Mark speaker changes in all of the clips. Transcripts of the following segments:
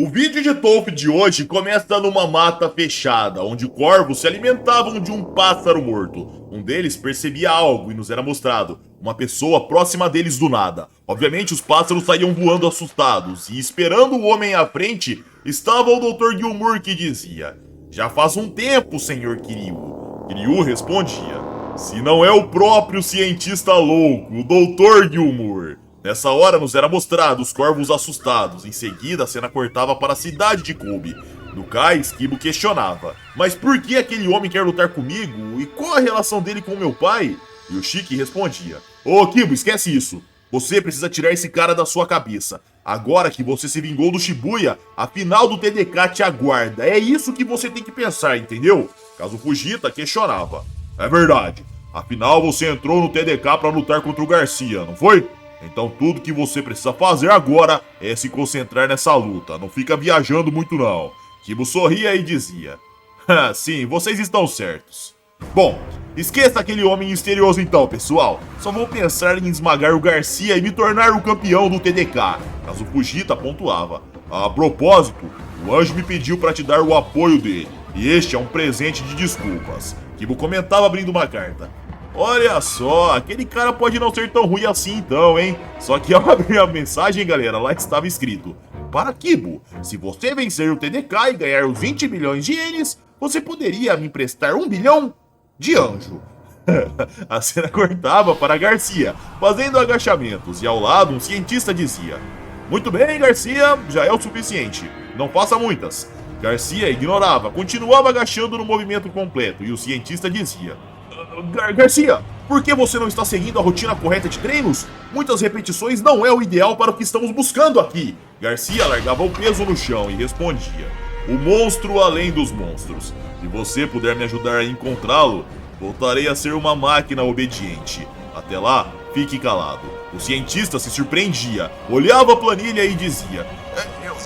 Speaker 1: O vídeo de Tolf de hoje começa numa mata fechada, onde corvos se alimentavam de um pássaro morto. Um deles percebia algo e nos era mostrado, uma pessoa próxima deles do nada. Obviamente os pássaros saíam voando assustados, e esperando o homem à frente, estava o Dr. Gilmour que dizia: "Já faz um tempo, Sr. Kiryu." Kiryu respondia: "Se não é o próprio cientista louco, o Dr. Gilmour." Nessa hora nos era mostrado os corvos assustados. Em seguida a cena cortava para a cidade de Kobe. No cais, Kibo questionava: "Mas por que aquele homem quer lutar comigo? E qual a relação dele com meu pai?" E o Shiki respondia: "Ô Kibo, esquece isso. Você precisa tirar esse cara da sua cabeça. Agora que você se vingou do Shibuya, a final do TDK te aguarda. É isso que você tem que pensar, entendeu?" Caso Fujita questionava: "É verdade. Afinal você entrou no TDK para lutar contra o Garcia, não foi? Então tudo que você precisa fazer agora é se concentrar nessa luta. Não fica viajando muito não." Kibo sorria e dizia: "Sim, vocês estão certos." Bom, esqueça aquele homem misterioso então, pessoal. Só vou pensar em esmagar o Garcia e me tornar o campeão do TDK. Caso Fujita pontuava: "A propósito, o anjo me pediu para te dar o apoio dele. E este é um presente de desculpas." Kibo comentava abrindo uma carta. "Olha só, aquele cara pode não ser tão ruim assim então, hein?" Só que ao abrir a mensagem, galera, lá estava escrito: "Para Kibo, se você vencer o TDK e ganhar os 20 bilhões de ienes, você poderia me emprestar 1 bilhão de anjo." A cena cortava para Garcia, fazendo agachamentos, e ao lado um cientista dizia: "Muito bem, Garcia, já é o suficiente. Não faça muitas." Garcia ignorava, continuava agachando no movimento completo, e o cientista dizia: Garcia, por que você não está seguindo a rotina correta de treinos? Muitas repetições não é o ideal para o que estamos buscando aqui." Garcia largava o peso no chão e respondia: "O monstro além dos monstros. Se você puder me ajudar a encontrá-lo, voltarei a ser uma máquina obediente. Até lá, fique calado." O cientista se surpreendia, olhava a planilha e dizia: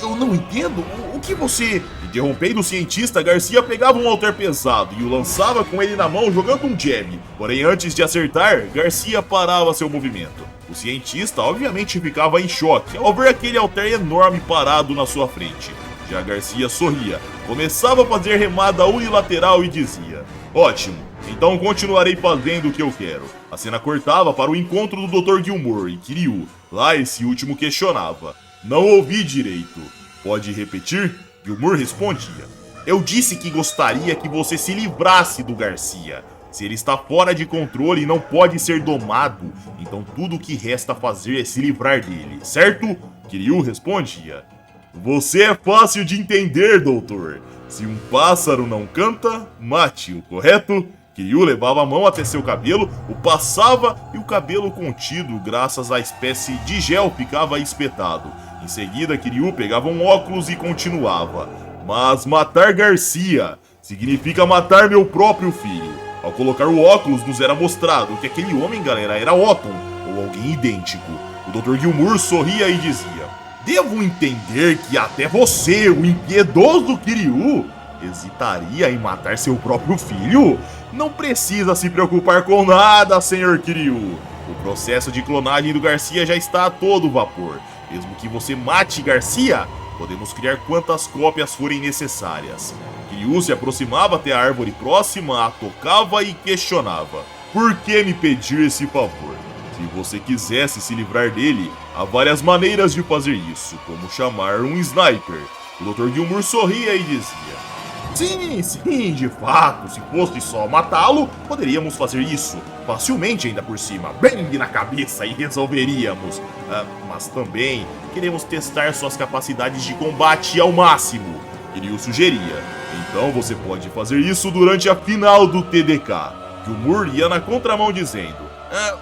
Speaker 1: Eu não entendo, o que você..." Interrompendo o cientista, Garcia pegava um halter pesado e o lançava com ele na mão jogando um jab. Porém, antes de acertar, Garcia parava seu movimento. O cientista obviamente ficava em choque ao ver aquele halter enorme parado na sua frente. Já Garcia sorria, começava a fazer remada unilateral e dizia: "Ótimo, então continuarei fazendo o que eu quero." A cena cortava para o encontro do Dr. Gilmour e Kiryu. Lá esse último questionava: "Não ouvi direito. Pode repetir?" Gilmour respondia: "Eu disse que gostaria que você se livrasse do Garcia. Se ele está fora de controle e não pode ser domado, então tudo o que resta fazer é se livrar dele, certo?" Kiryu respondia: "Você é fácil de entender, doutor. Se um pássaro não canta, mate-o, correto?" Kiryu levava a mão até seu cabelo, o passava e o cabelo contido, graças à espécie de gel, ficava espetado. Em seguida, Kiryu pegava um óculos e continuava: "Mas matar Garcia significa matar meu próprio filho." Ao colocar o óculos, nos era mostrado que aquele homem, galera, era Otton, ou alguém idêntico. O Dr. Gilmour sorria e dizia: "Devo entender que até você, o impiedoso Kiryu, hesitaria em matar seu próprio filho? Não precisa se preocupar com nada, Sr. Kiryu. O processo de clonagem do Garcia já está a todo vapor. Mesmo que você mate Garcia, podemos criar quantas cópias forem necessárias." Kiryu se aproximava até a árvore próxima, a tocava e questionava: "Por que me pedir esse favor? Se você quisesse se livrar dele, há várias maneiras de fazer isso, como chamar um sniper." O Dr. Gilmour sorria e dizia: Sim, de fato, se fosse só matá-lo, poderíamos fazer isso facilmente, ainda por cima, bem na cabeça, e resolveríamos. Mas também queremos testar suas capacidades de combate ao máximo." Kiryu sugeria: "Então você pode fazer isso durante a final do TDK." Gilmour ia na contramão dizendo: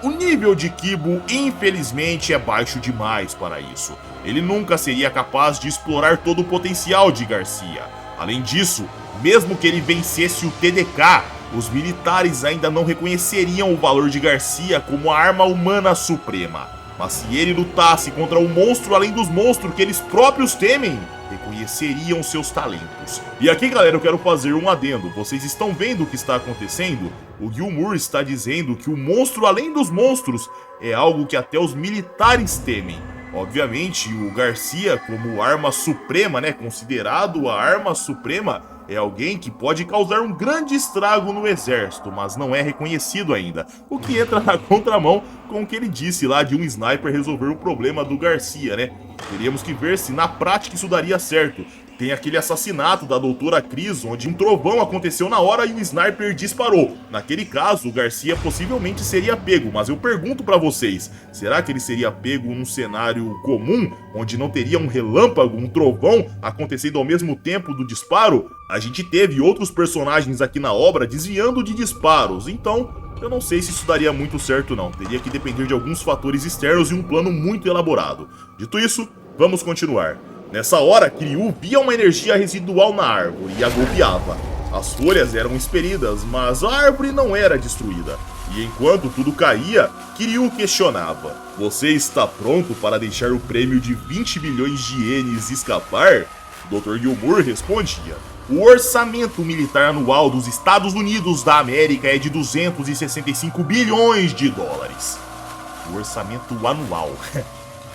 Speaker 1: "O nível de Kibo, infelizmente, é baixo demais para isso. Ele nunca seria capaz de explorar todo o potencial de Garcia. Além disso, mesmo que ele vencesse o TDK, os militares ainda não reconheceriam o valor de Garcia como a arma humana suprema. Mas se ele lutasse contra o monstro além dos monstros que eles próprios temem, reconheceriam seus talentos." E aqui, galera, eu quero fazer um adendo. Vocês estão vendo o que está acontecendo? O Gilmour está dizendo que o monstro além dos monstros é algo que até os militares temem. Obviamente, o Garcia, como arma suprema, né, considerado a arma suprema, é alguém que pode causar um grande estrago no exército, mas não é reconhecido ainda, o que entra na contramão com o que ele disse lá de um sniper resolver o problema do Garcia, né? Teríamos que ver se na prática isso daria certo. Tem aquele assassinato da doutora Cris, onde um trovão aconteceu na hora e o sniper disparou. Naquele caso, o Garcia possivelmente seria pego, mas eu pergunto pra vocês, será que ele seria pego num cenário comum, onde não teria um relâmpago, um trovão acontecendo ao mesmo tempo do disparo? A gente teve outros personagens aqui na obra desviando de disparos, então eu não sei se isso daria muito certo não. Teria que depender de alguns fatores externos e um plano muito elaborado. Dito isso, vamos continuar. Nessa hora, Kiryu via uma energia residual na árvore e a golpeava. As folhas eram expelidas, mas a árvore não era destruída. E enquanto tudo caía, Kiryu questionava: "Você está pronto para deixar o prêmio de 20 bilhões de ienes escapar?" Dr. Gilmour respondia: "O orçamento militar anual dos Estados Unidos da América é de 265 bilhões de dólares." O orçamento anual.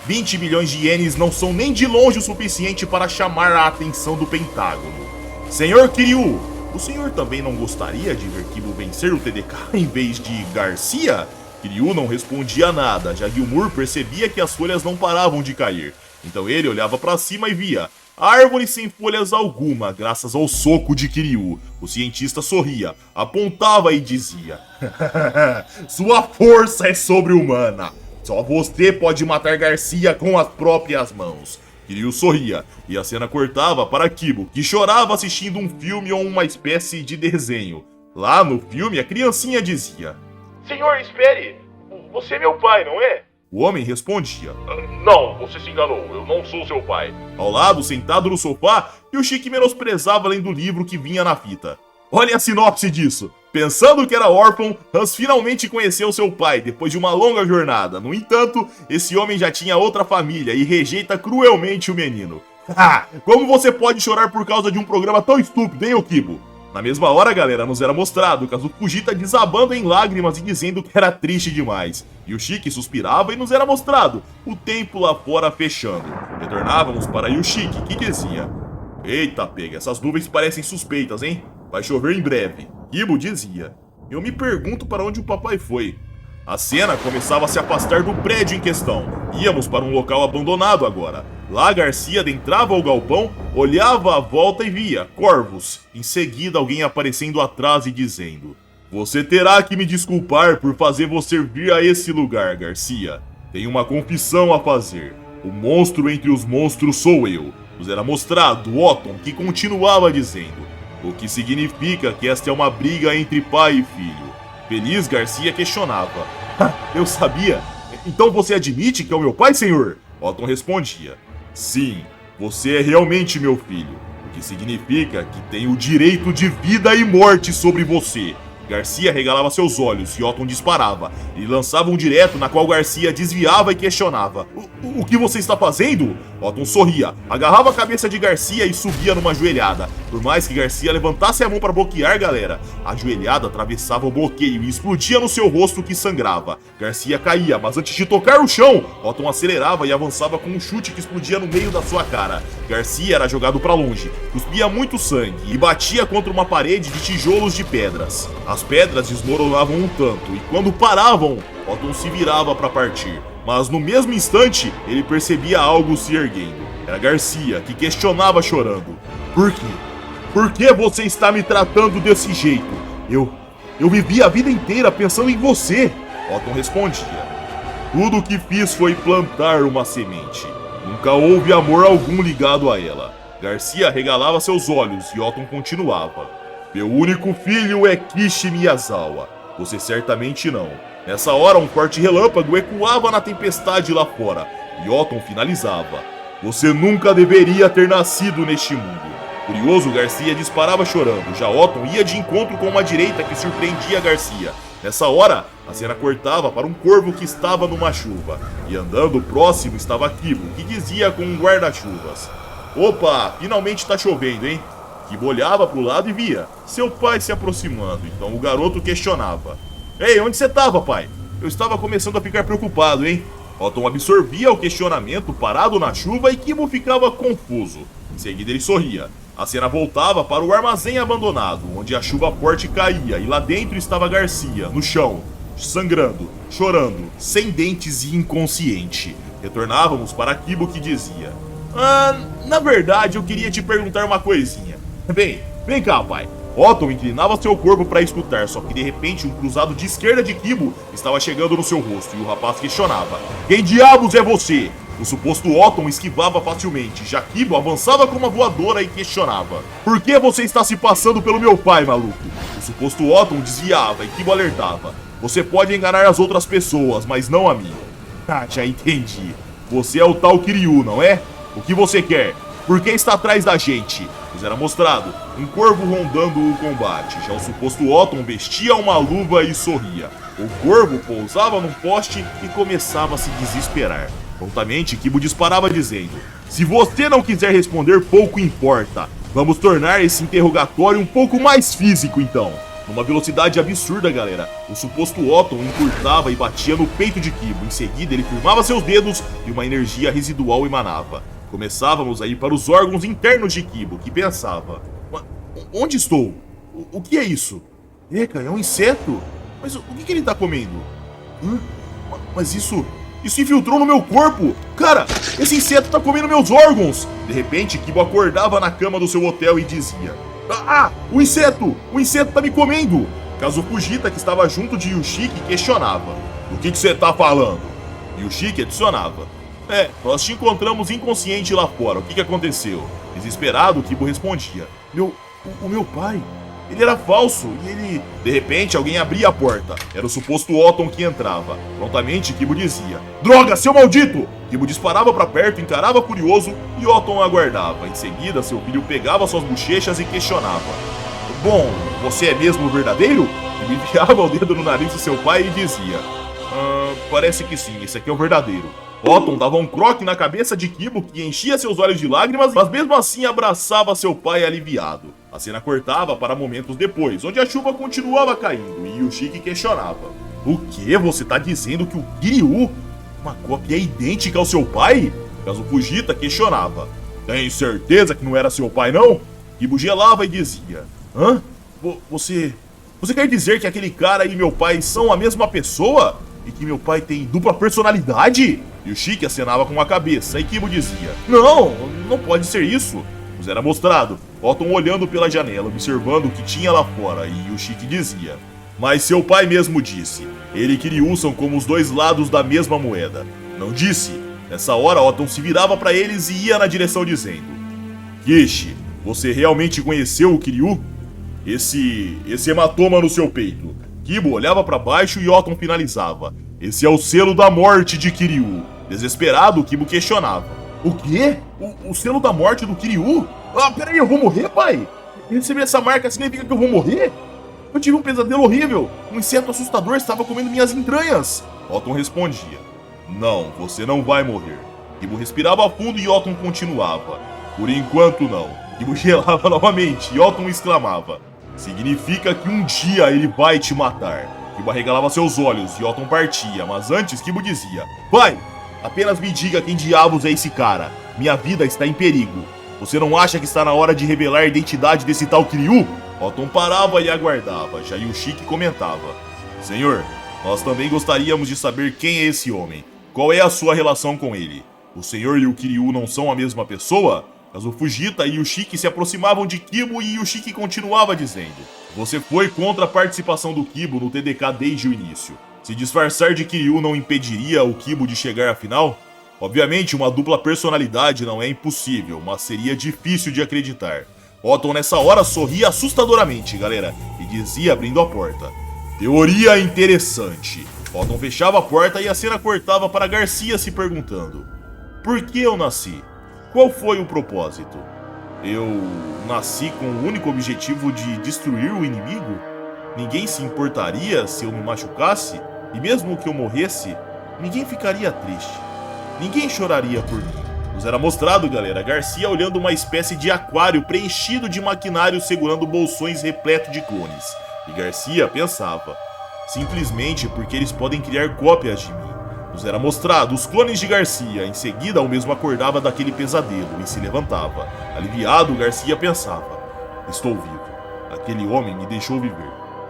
Speaker 1: 20 bilhões de ienes não são nem de longe o suficiente para chamar a atenção do Pentágono. Senhor Kiryu, o senhor também não gostaria de ver Kiba vencer o TDK em vez de Garcia? Kiryu não respondia nada, já Gilmour percebia que as folhas não paravam de cair. Então ele olhava para cima e via a árvore sem folhas alguma, graças ao soco de Kiryu. O cientista sorria, apontava e dizia: "Sua força é sobre-humana. Só você pode matar Garcia com as próprias mãos." Kiryu sorria, e a cena cortava para Kibo, que chorava assistindo um filme ou uma espécie de desenho. Lá no filme, a criancinha dizia:
Speaker 2: "Senhor, espere! Você é meu pai, não é?"
Speaker 1: O homem respondia:
Speaker 2: "Não, você se enganou, eu não sou seu pai."
Speaker 1: Ao lado, sentado no sofá, Yoshiki menosprezava lendo o livro que vinha na fita. Olha a sinopse disso. Pensando que era órfão, Hans finalmente conheceu seu pai depois de uma longa jornada. No entanto, esse homem já tinha outra família e rejeita cruelmente o menino. Como você pode chorar por causa de um programa tão estúpido, hein, Okibo? Na mesma hora, galera, nos era mostrado Kazuo Fujita desabando em lágrimas e dizendo que era triste demais. Yoshiki suspirava e nos era mostrado o tempo lá fora fechando. Retornávamos para Yoshiki, que dizia: "Eita, pega, essas nuvens parecem suspeitas, hein? Vai chover em breve." Kibo dizia: "Eu me pergunto para onde o papai foi." A cena começava a se afastar do prédio em questão. Íamos para um local abandonado agora. Lá Garcia adentrava o galpão, olhava à volta e via corvos. Em seguida alguém aparecendo atrás e dizendo: "Você terá que me desculpar por fazer você vir a esse lugar, Garcia. Tenho uma confissão a fazer. O monstro entre os monstros sou eu." Nos era mostrado Otton, que continuava dizendo: "O que significa que esta é uma briga entre pai e filho." Feliz, Garcia questionava: "Eu sabia? Então você admite que é o meu pai, senhor?" Otton respondia: "Sim, você é realmente meu filho. O que significa que tenho o direito de vida e morte sobre você." Garcia regalava seus olhos e Otton disparava. Ele lançava um direto na qual Garcia desviava e questionava: O que você está fazendo?" Otton sorria, agarrava a cabeça de Garcia e subia numa joelhada. Por mais que Garcia levantasse a mão para bloquear, galera, a joelhada atravessava o bloqueio e explodia no seu rosto, que sangrava. Garcia caía, mas antes de tocar o chão, Otton acelerava e avançava com um chute que explodia no meio da sua cara. Garcia era jogado para longe, cuspia muito sangue e batia contra uma parede de tijolos de pedras. As pedras desmoronavam um tanto e quando paravam, Otton se virava para partir. Mas no mesmo instante, ele percebia algo se erguendo. Era Garcia, que questionava chorando: "Por quê? Por que você está me tratando desse jeito? Eu vivi a vida inteira pensando em você." Otton respondia: "Tudo o que fiz foi plantar uma semente. Nunca houve amor algum ligado a ela." Garcia regalava seus olhos e Otton continuava: "Meu único filho é Kishi Miyazawa. Você certamente não." Nessa hora, um forte relâmpago ecoava na tempestade lá fora, e Otton finalizava: "Você nunca deveria ter nascido neste mundo." Curioso, Garcia disparava chorando, já Otton ia de encontro com uma direita que surpreendia Garcia. Nessa hora, a cena cortava para um corvo que estava numa chuva, e andando próximo estava Kibo, que dizia com um guarda-chuvas: "Opa, finalmente tá chovendo, hein?" Kibo olhava pro lado e via seu pai se aproximando, então o garoto questionava: "Ei, onde você tava, pai? Eu estava começando a ficar preocupado, hein?" Otton absorvia o questionamento parado na chuva e Kibo ficava confuso. Em seguida ele sorria. A cena voltava para o armazém abandonado, onde a chuva forte caía e lá dentro estava Garcia, no chão, sangrando, chorando, sem dentes e inconsciente. Retornávamos para Kibo, que dizia: na verdade eu queria te perguntar uma coisinha. Vem cá, pai. Otton inclinava seu corpo para escutar, só que de repente um cruzado de esquerda de Kibo estava chegando no seu rosto e o rapaz questionava: quem diabos é você? O suposto Otton esquivava facilmente, já Kibo avançava com uma voadora e questionava: por que você está se passando pelo meu pai, maluco? O suposto Otton desviava e Kibo alertava: você pode enganar as outras pessoas, mas não a mim. Ah, já entendi. Você é o tal Kiryu, não é? O que você quer? Por que está atrás da gente? Nos era mostrado um corvo rondando o combate. Já o suposto Otton vestia uma luva e sorria. O corvo pousava num poste e começava a se desesperar. Prontamente, Kibo disparava dizendo: se você não quiser responder, pouco importa. Vamos tornar esse interrogatório um pouco mais físico, então. Numa velocidade absurda, galera, o suposto Otton encurtava e batia no peito de Kibo. Em seguida, ele firmava seus dedos e uma energia residual emanava. Começávamos a ir para os órgãos internos de Kibo, que pensava: onde estou? O que é isso? Eca, é um inseto? Mas o que ele está comendo? Mas isso infiltrou no meu corpo! Cara, esse inseto tá comendo meus órgãos! De repente, Kibo acordava na cama do seu hotel e dizia: o inseto! O inseto tá me comendo! Kazu Fujita, que estava junto de Yushiki, questionava: o que você tá falando? Yushiki adicionava: nós te encontramos inconsciente lá fora, o que aconteceu? Desesperado, Kibo respondia: o meu pai... ele era falso e ele... De repente, alguém abria a porta. Era o suposto Otton que entrava. Prontamente, Kibo dizia: droga, seu maldito! Kibo disparava pra perto, encarava curioso e Otton aguardava. Em seguida, seu filho pegava suas bochechas e questionava: bom, você é mesmo o verdadeiro? Kibo enfiava o dedo no nariz de seu pai e dizia: parece que sim, esse aqui é o verdadeiro. Otton dava um croque na cabeça de Kibo, que enchia seus olhos de lágrimas, mas mesmo assim abraçava seu pai aliviado. A cena cortava para momentos depois, onde a chuva continuava caindo e Yushiki questionava: o que? Você tá dizendo que o Kiryu, uma cópia idêntica ao seu pai? Kazu Fujita questionava: tem certeza que não era seu pai, não? Kibo gelava e dizia: Você quer dizer que aquele cara e meu pai são a mesma pessoa? E que meu pai tem dupla personalidade? Yushiki acenava com a cabeça e Kibo dizia: não pode ser isso. Nos era mostrado Otton olhando pela janela, observando o que tinha lá fora, e Yushiki dizia: mas seu pai mesmo disse, ele e Kiryu são como os dois lados da mesma moeda. Não disse? Nessa hora Otton se virava para eles e ia na direção dizendo: Kishi, você realmente conheceu o Kiryu? Esse hematoma no seu peito. Kibo olhava para baixo e Otton finalizava: esse é o selo da morte de Kiryu. Desesperado, Kibo questionava: o quê? O selo da morte do Kiryu? Peraí, eu vou morrer, pai? Receber essa marca significa que eu vou morrer? Eu tive um pesadelo horrível. Um inseto assustador estava comendo minhas entranhas. Otton respondia: não, você não vai morrer. Kibo respirava fundo e Otton continuava: por enquanto não. Kibo gelava novamente e Otton exclamava: significa que um dia ele vai te matar. Kibo arregalava seus olhos e Otton partia, mas antes Kibo dizia: pai, apenas me diga quem diabos é esse cara. Minha vida está em perigo. Você não acha que está na hora de revelar a identidade desse tal Kiryu? Otton parava e aguardava. Já Yushiki comentava: senhor, nós também gostaríamos de saber quem é esse homem. Qual é a sua relação com ele? O senhor e o Kiryu não são a mesma pessoa? Kazu Fujita e Yushiki se aproximavam de Kibo e Yushiki continuava dizendo: você foi contra a participação do Kibo no TDK desde o início. Se disfarçar de Kiryu não impediria o Kibo de chegar à final? Obviamente, uma dupla personalidade não é impossível, mas seria difícil de acreditar. Otton nessa hora sorria assustadoramente, galera, e dizia abrindo a porta: teoria interessante. Otton fechava a porta e a cena cortava para Garcia se perguntando: por que eu nasci? Qual foi o propósito? Eu nasci com o único objetivo de destruir o inimigo? Ninguém se importaria se eu me machucasse? E mesmo que eu morresse, ninguém ficaria triste. Ninguém choraria por mim. Nos era mostrado, galera, Garcia olhando uma espécie de aquário preenchido de maquinário segurando bolsões repleto de clones. E Garcia pensava: simplesmente porque eles podem criar cópias de mim. Nos era mostrado os clones de Garcia. Em seguida, o mesmo acordava daquele pesadelo e se levantava. Aliviado, Garcia pensava: estou vivo. Aquele homem me deixou viver.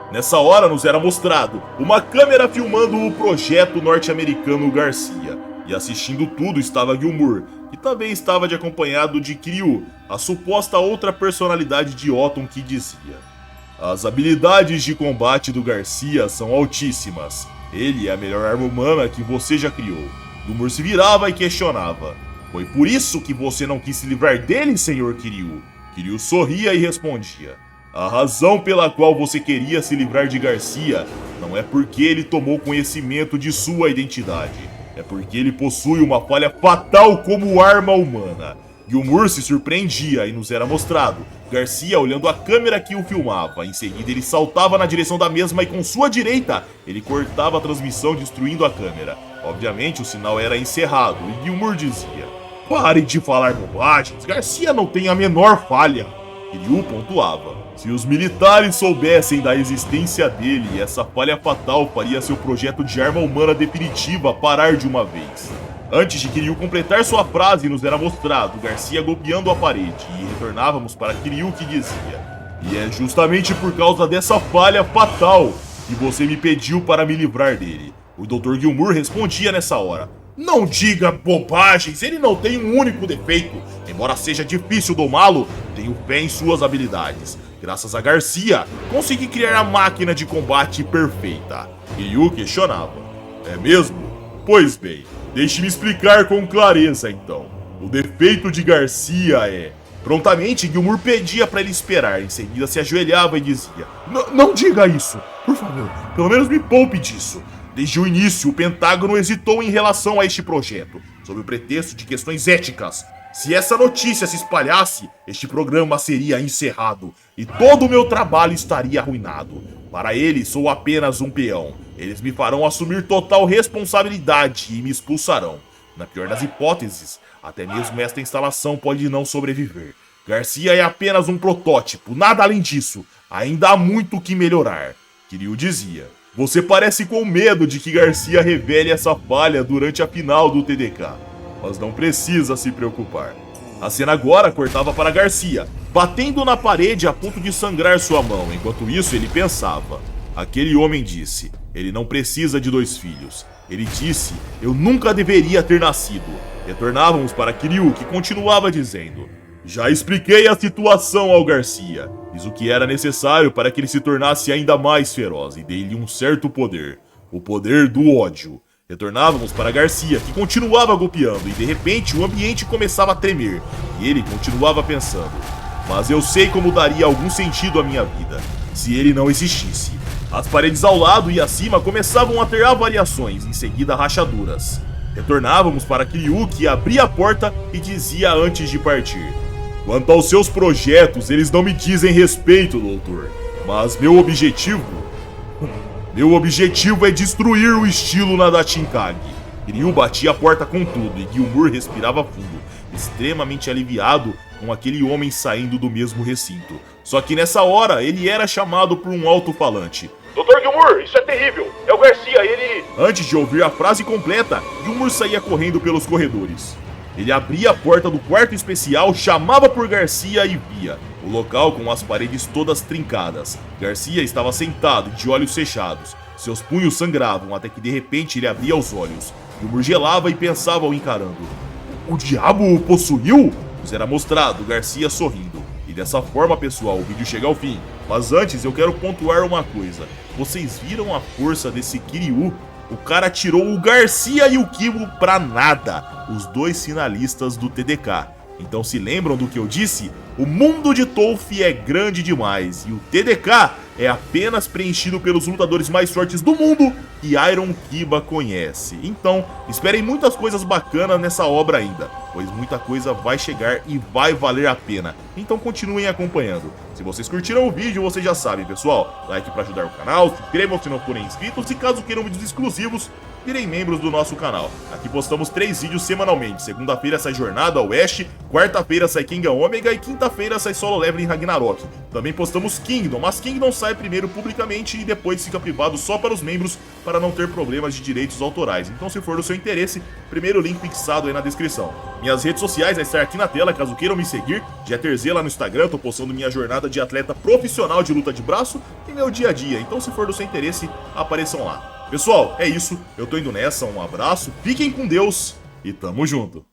Speaker 1: Nessa hora, nos era mostrado uma câmera filmando o projeto norte-americano Garcia. E assistindo tudo estava Gilmour, que também estava acompanhado de Kiryu, a suposta outra personalidade de Otton, que dizia: as habilidades de combate do Garcia são altíssimas. Ele é a melhor arma humana que você já criou. Gilmour se virava e questionava: foi por isso que você não quis se livrar dele, senhor Kiryu? Kiryu sorria e respondia: a razão pela qual você queria se livrar de Garcia não é porque ele tomou conhecimento de sua identidade. É porque ele possui uma falha fatal como arma humana. Gilmour se surpreendia e nos era mostrado Garcia olhando a câmera que o filmava. Em seguida ele saltava na direção da mesma e com sua direita ele cortava a transmissão, destruindo a câmera. Obviamente o sinal era encerrado e Gilmour dizia: pare de falar bobagens, Garcia não tem a menor falha. Kiryu pontuava: se os militares soubessem da existência dele, essa falha fatal faria seu projeto de arma humana definitiva parar de uma vez. Antes de Kiryu completar sua frase, nos era mostrado Garcia golpeando a parede e retornávamos para Kiryu, que dizia: e é justamente por causa dessa falha fatal que você me pediu para me livrar dele. O Dr. Gilmour respondia nessa hora: não diga bobagens, ele não tem um único defeito. Embora seja difícil domá-lo, tenho fé em suas habilidades. Graças a Garcia, consegui criar a máquina de combate perfeita. Kiryu questionava: é mesmo? Pois bem, deixe-me explicar com clareza então. O defeito de Garcia é... Prontamente, Gilmour pedia para ele esperar. Em seguida se ajoelhava e dizia: não diga isso, por favor, pelo menos me poupe disso. Desde o início, o Pentágono hesitou em relação a este projeto, sob o pretexto de questões éticas. Se essa notícia se espalhasse, este programa seria encerrado e todo o meu trabalho estaria arruinado. Para eles, sou apenas um peão. Eles me farão assumir total responsabilidade e me expulsarão. Na pior das hipóteses, até mesmo esta instalação pode não sobreviver. Garcia é apenas um protótipo, nada além disso. Ainda há muito que melhorar. Kiryu dizia: você parece com medo de que Garcia revele essa falha durante a final do TDK. Mas não precisa se preocupar. A cena agora cortava para Garcia, batendo na parede a ponto de sangrar sua mão. Enquanto isso, ele pensava: aquele homem disse, ele não precisa de 2 filhos. Ele disse, eu nunca deveria ter nascido. Retornávamos para Kiryu, que continuava dizendo: já expliquei a situação ao Garcia. Fiz o que era necessário para que ele se tornasse ainda mais feroz e dei-lhe um certo poder. O poder do ódio. Retornávamos para Garcia, que continuava golpeando, e de repente o ambiente começava a tremer. E ele continuava pensando: mas eu sei como daria algum sentido à minha vida, se ele não existisse. As paredes ao lado e acima começavam a ter avariações, em seguida rachaduras. Retornávamos para Kiryu, que abria a porta e dizia antes de partir: quanto aos seus projetos, eles não me dizem respeito, doutor. Mas meu objetivo é destruir o estilo Nadachinkage. Kiryu batia a porta com tudo e Gilmour respirava fundo, extremamente aliviado com aquele homem saindo do mesmo recinto. Só que nessa hora, ele era chamado por um alto-falante.
Speaker 2: Dr. Gilmour, isso é terrível. É o Garcia, ele...
Speaker 1: Antes de ouvir a frase completa, Gilmour saía correndo pelos corredores. Ele abria a porta do quarto especial, chamava por Garcia e via o local com as paredes todas trincadas. Garcia estava sentado, de olhos fechados. Seus punhos sangravam, até que de repente ele abria os olhos. Gilmour gelava e pensava ao encarando: o diabo o possuiu? Nos era mostrado Garcia sorrindo. E dessa forma, pessoal, o vídeo chega ao fim. Mas antes eu quero pontuar uma coisa. Vocês viram a força desse Kiryu? O cara tirou o Garcia e o Kibo pra nada, os 2 finalistas do TDK. Então se lembram do que eu disse? O mundo de Toph é grande demais e o TDK é apenas preenchido pelos lutadores mais fortes do mundo que Iron Kiba conhece. Então esperem muitas coisas bacanas nessa obra ainda, pois muita coisa vai chegar e vai valer a pena. Então continuem acompanhando. Se vocês curtiram o vídeo, vocês já sabem, pessoal. Like para ajudar o canal, se inscrevam se não forem inscritos e caso queiram vídeos exclusivos, virem membros do nosso canal. Aqui postamos 3 vídeos semanalmente. Segunda-feira sai Jornada Oeste, quarta-feira sai King Omega e quinta-feira sai Solo Leveling Ragnarok. Também postamos Kingdom, mas Kingdom sai primeiro publicamente e depois fica privado só para os membros para não ter problemas de direitos autorais. Então, se for do seu interesse, primeiro link fixado aí na descrição. Minhas redes sociais vai estar aqui na tela, caso queiram me seguir. GTRZ lá no Instagram, eu tô postando minha jornada de atleta profissional de luta de braço e meu dia a dia. Então, se for do seu interesse, apareçam lá. Pessoal, é isso. Eu tô indo nessa, um abraço, fiquem com Deus e tamo junto.